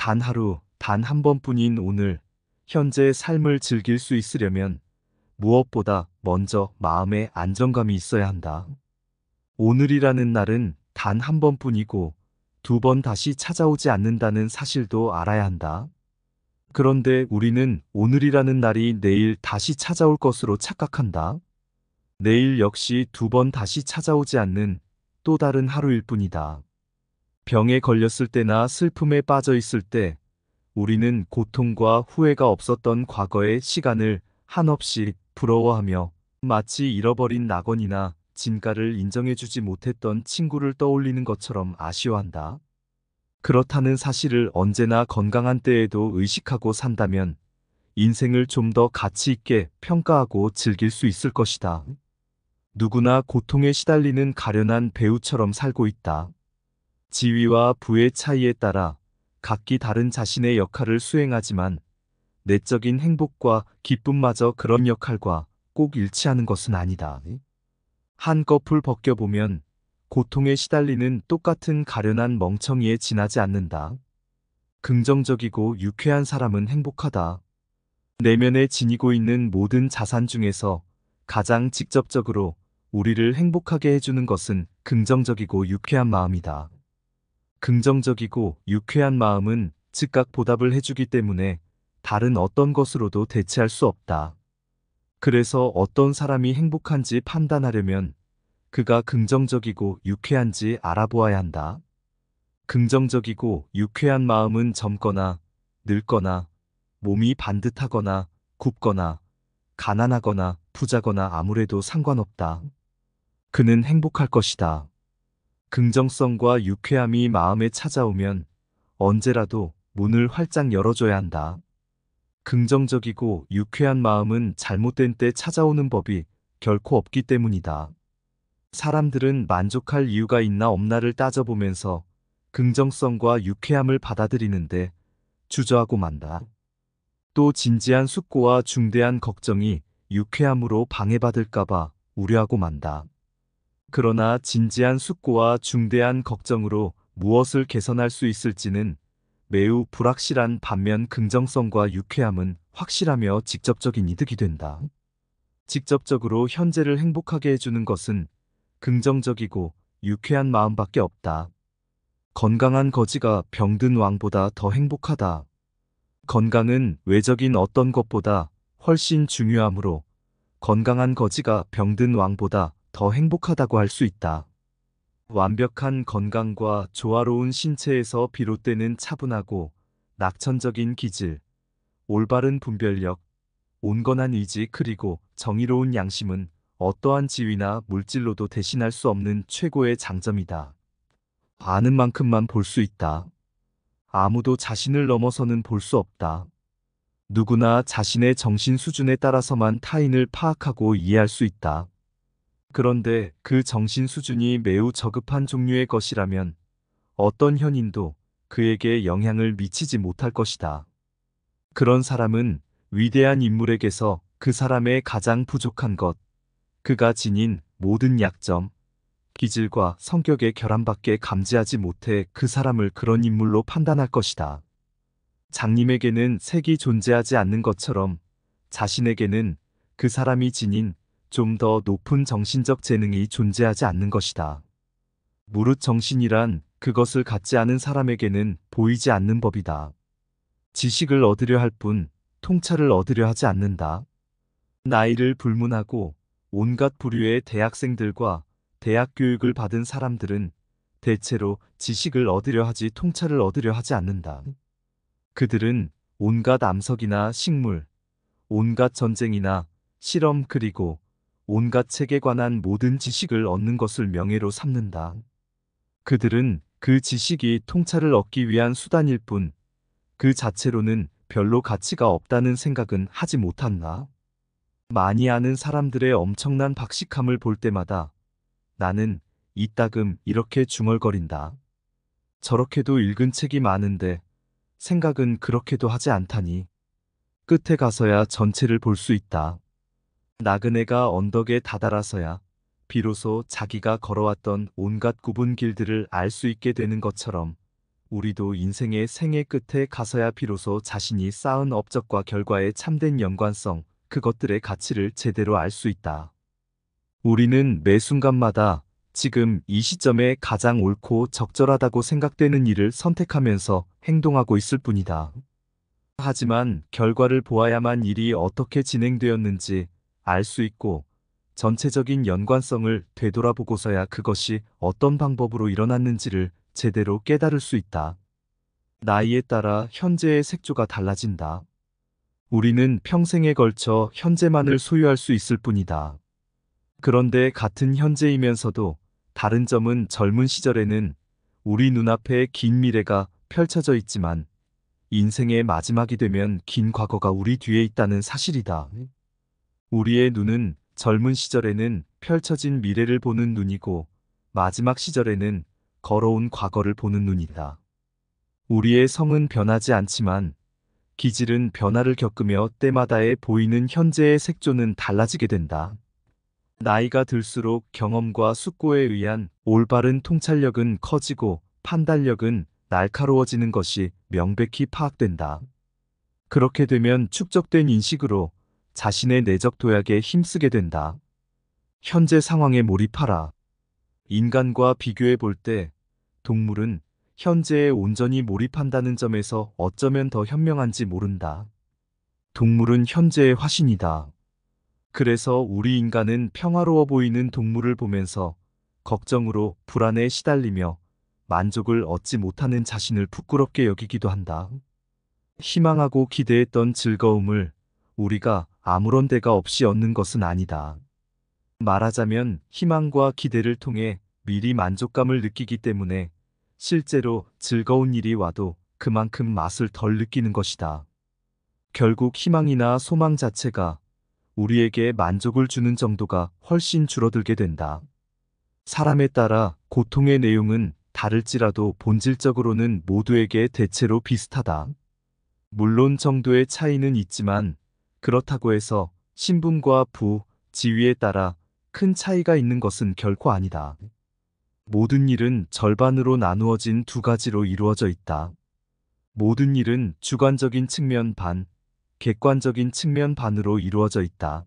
단 하루, 단 한 번뿐인 오늘, 현재의 삶을 즐길 수 있으려면 무엇보다 먼저 마음에 안정감이 있어야 한다. 오늘이라는 날은 단 한 번뿐이고 두 번 다시 찾아오지 않는다는 사실도 알아야 한다. 그런데 우리는 오늘이라는 날이 내일 다시 찾아올 것으로 착각한다. 내일 역시 두 번 다시 찾아오지 않는 또 다른 하루일 뿐이다. 병에 걸렸을 때나 슬픔에 빠져 있을 때 우리는 고통과 후회가 없었던 과거의 시간을 한없이 부러워하며 마치 잃어버린 낙원이나 진가를 인정해주지 못했던 친구를 떠올리는 것처럼 아쉬워한다. 그렇다는 사실을 언제나 건강한 때에도 의식하고 산다면 인생을 좀 더 가치 있게 평가하고 즐길 수 있을 것이다. 누구나 고통에 시달리는 가련한 배우처럼 살고 있다. 지위와 부의 차이에 따라 각기 다른 자신의 역할을 수행하지만 내적인 행복과 기쁨마저 그런 역할과 꼭 일치하는 것은 아니다. 한꺼풀 벗겨보면 고통에 시달리는 똑같은 가련한 멍청이에 지나지 않는다. 긍정적이고 유쾌한 사람은 행복하다. 내면에 지니고 있는 모든 자산 중에서 가장 직접적으로 우리를 행복하게 해주는 것은 긍정적이고 유쾌한 마음이다. 긍정적이고 유쾌한 마음은 즉각 보답을 해주기 때문에 다른 어떤 것으로도 대체할 수 없다. 그래서 어떤 사람이 행복한지 판단하려면 그가 긍정적이고 유쾌한지 알아보아야 한다. 긍정적이고 유쾌한 마음은 젊거나 늙거나 몸이 반듯하거나 굽거나 가난하거나 부자거나 아무래도 상관없다. 그는 행복할 것이다. 긍정성과 유쾌함이 마음에 찾아오면 언제라도 문을 활짝 열어줘야 한다. 긍정적이고 유쾌한 마음은 잘못된 때 찾아오는 법이 결코 없기 때문이다. 사람들은 만족할 이유가 있나 없나를 따져보면서 긍정성과 유쾌함을 받아들이는데 주저하고 만다. 또 진지한 숙고와 중대한 걱정이 유쾌함으로 방해받을까봐 우려하고 만다. 그러나 진지한 숙고와 중대한 걱정으로 무엇을 개선할 수 있을지는 매우 불확실한 반면 긍정성과 유쾌함은 확실하며 직접적인 이득이 된다. 직접적으로 현재를 행복하게 해주는 것은 긍정적이고 유쾌한 마음밖에 없다. 건강한 거지가 병든 왕보다 더 행복하다. 건강은 외적인 어떤 것보다 훨씬 중요하므로 건강한 거지가 병든 왕보다 더 행복하다고 할 수 있다. 완벽한 건강과 조화로운 신체에서 비롯되는 차분하고 낙천적인 기질, 올바른 분별력, 온건한 의지 그리고 정의로운 양심은 어떠한 지위나 물질로도 대신할 수 없는 최고의 장점이다. 아는 만큼만 볼 수 있다. 아무도 자신을 넘어서는 볼 수 없다. 누구나 자신의 정신 수준에 따라서만 타인을 파악하고 이해할 수 있다. 그런데 그 정신 수준이 매우 저급한 종류의 것이라면 어떤 현인도 그에게 영향을 미치지 못할 것이다. 그런 사람은 위대한 인물에게서 그 사람의 가장 부족한 것, 그가 지닌 모든 약점, 기질과 성격의 결함밖에 감지하지 못해 그 사람을 그런 인물로 판단할 것이다. 장님에게는 색이 존재하지 않는 것처럼 자신에게는 그 사람이 지닌 좀 더 높은 정신적 재능이 존재하지 않는 것이다. 무릇 정신이란 그것을 갖지 않은 사람에게는 보이지 않는 법이다. 지식을 얻으려 할 뿐 통찰을 얻으려 하지 않는다. 나이를 불문하고 온갖 부류의 대학생들과 대학 교육을 받은 사람들은 대체로 지식을 얻으려 하지 통찰을 얻으려 하지 않는다. 그들은 온갖 암석이나 식물, 온갖 전쟁이나 실험 그리고 온갖 책에 관한 모든 지식을 얻는 것을 명예로 삼는다. 그들은 그 지식이 통찰을 얻기 위한 수단일 뿐 그 자체로는 별로 가치가 없다는 생각은 하지 못한다. 많이 아는 사람들의 엄청난 박식함을 볼 때마다 나는 이따금 이렇게 중얼거린다. 저렇게도 읽은 책이 많은데 생각은 그렇게도 하지 않다니. 끝에 가서야 전체를 볼 수 있다. 나그네가 언덕에 다다라서야 비로소 자기가 걸어왔던 온갖 굽은 길들을 알 수 있게 되는 것처럼 우리도 인생의 생애 끝에 가서야 비로소 자신이 쌓은 업적과 결과의 참된 연관성, 그것들의 가치를 제대로 알 수 있다. 우리는 매 순간마다 지금 이 시점에 가장 옳고 적절하다고 생각되는 일을 선택하면서 행동하고 있을 뿐이다. 하지만 결과를 보아야만 일이 어떻게 진행되었는지 알 수 있고 전체적인 연관성을 되돌아보고서야 그것이 어떤 방법으로 일어났는지를 제대로 깨달을 수 있다. 나이에 따라 현재의 색조가 달라진다. 우리는 평생에 걸쳐 현재만을 소유할 수 있을 뿐이다. 그런데 같은 현재이면서도 다른 점은 젊은 시절에는 우리 눈앞에 긴 미래가 펼쳐져 있지만 인생의 마지막이 되면 긴 과거가 우리 뒤에 있다는 사실이다. 우리의 눈은 젊은 시절에는 펼쳐진 미래를 보는 눈이고 마지막 시절에는 걸어온 과거를 보는 눈이다. 우리의 성은 변하지 않지만 기질은 변화를 겪으며 때마다의 보이는 현재의 색조는 달라지게 된다. 나이가 들수록 경험과 숙고에 의한 올바른 통찰력은 커지고 판단력은 날카로워지는 것이 명백히 파악된다. 그렇게 되면 축적된 인식으로 자신의 내적 도약에 힘쓰게 된다. 현재 상황에 몰입하라. 인간과 비교해 볼 때 동물은 현재에 온전히 몰입한다는 점에서 어쩌면 더 현명한지 모른다. 동물은 현재의 화신이다. 그래서 우리 인간은 평화로워 보이는 동물을 보면서 걱정으로 불안에 시달리며 만족을 얻지 못하는 자신을 부끄럽게 여기기도 한다. 희망하고 기대했던 즐거움을 우리가 아무런 대가 없이 얻는 것은 아니다. 말하자면 희망과 기대를 통해 미리 만족감을 느끼기 때문에 실제로 즐거운 일이 와도 그만큼 맛을 덜 느끼는 것이다. 결국 희망이나 소망 자체가 우리에게 만족을 주는 정도가 훨씬 줄어들게 된다. 사람에 따라 고통의 내용은 다를지라도 본질적으로는 모두에게 대체로 비슷하다. 물론 정도의 차이는 있지만 그렇다고 해서 신분과 부, 지위에 따라 큰 차이가 있는 것은 결코 아니다. 모든 일은 절반으로 나누어진 두 가지로 이루어져 있다. 모든 일은 주관적인 측면 반, 객관적인 측면 반으로 이루어져 있다.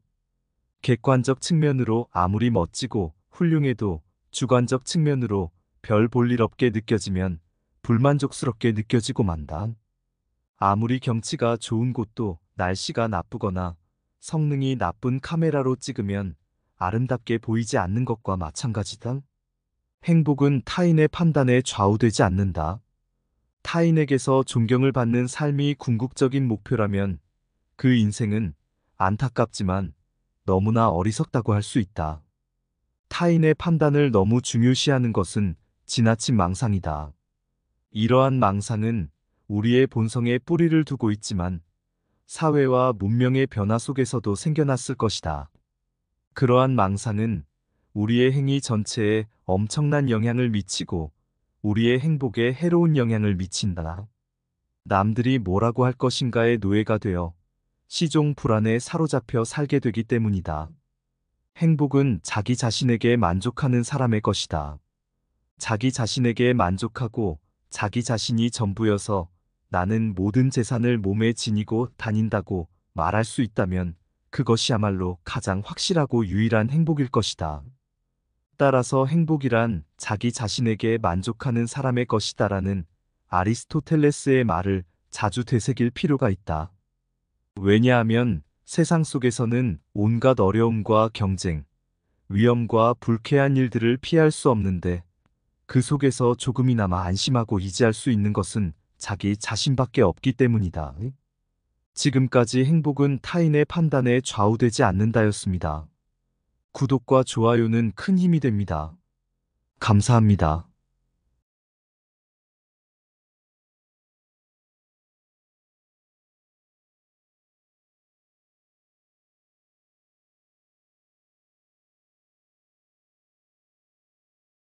객관적 측면으로 아무리 멋지고 훌륭해도 주관적 측면으로 별 볼 일 없게 느껴지면 불만족스럽게 느껴지고 만다. 아무리 경치가 좋은 곳도 날씨가 나쁘거나 성능이 나쁜 카메라로 찍으면 아름답게 보이지 않는 것과 마찬가지다. 행복은 타인의 판단에 좌우되지 않는다. 타인에게서 존경을 받는 삶이 궁극적인 목표라면 그 인생은 안타깝지만 너무나 어리석다고 할 수 있다. 타인의 판단을 너무 중요시하는 것은 지나친 망상이다. 이러한 망상은 우리의 본성에 뿌리를 두고 있지만 사회와 문명의 변화 속에서도 생겨났을 것이다. 그러한 망상은 우리의 행위 전체에 엄청난 영향을 미치고 우리의 행복에 해로운 영향을 미친다. 남들이 뭐라고 할 것인가의 노예가 되어 시종 불안에 사로잡혀 살게 되기 때문이다. 행복은 자기 자신에게 만족하는 사람의 것이다. 자기 자신에게 만족하고 자기 자신이 전부여서 나는 모든 재산을 몸에 지니고 다닌다고 말할 수 있다면 그것이야말로 가장 확실하고 유일한 행복일 것이다. 따라서 행복이란 자기 자신에게 만족하는 사람의 것이다라는 아리스토텔레스의 말을 자주 되새길 필요가 있다. 왜냐하면 세상 속에서는 온갖 어려움과 경쟁, 위험과 불쾌한 일들을 피할 수 없는데 그 속에서 조금이나마 안심하고 의지할 수 있는 것은 자기 자신밖에 없기 때문이다. 지금까지 행복은 타인의 판단에 좌우되지 않는다였습니다. 구독과 좋아요는 큰 힘이 됩니다. 감사합니다.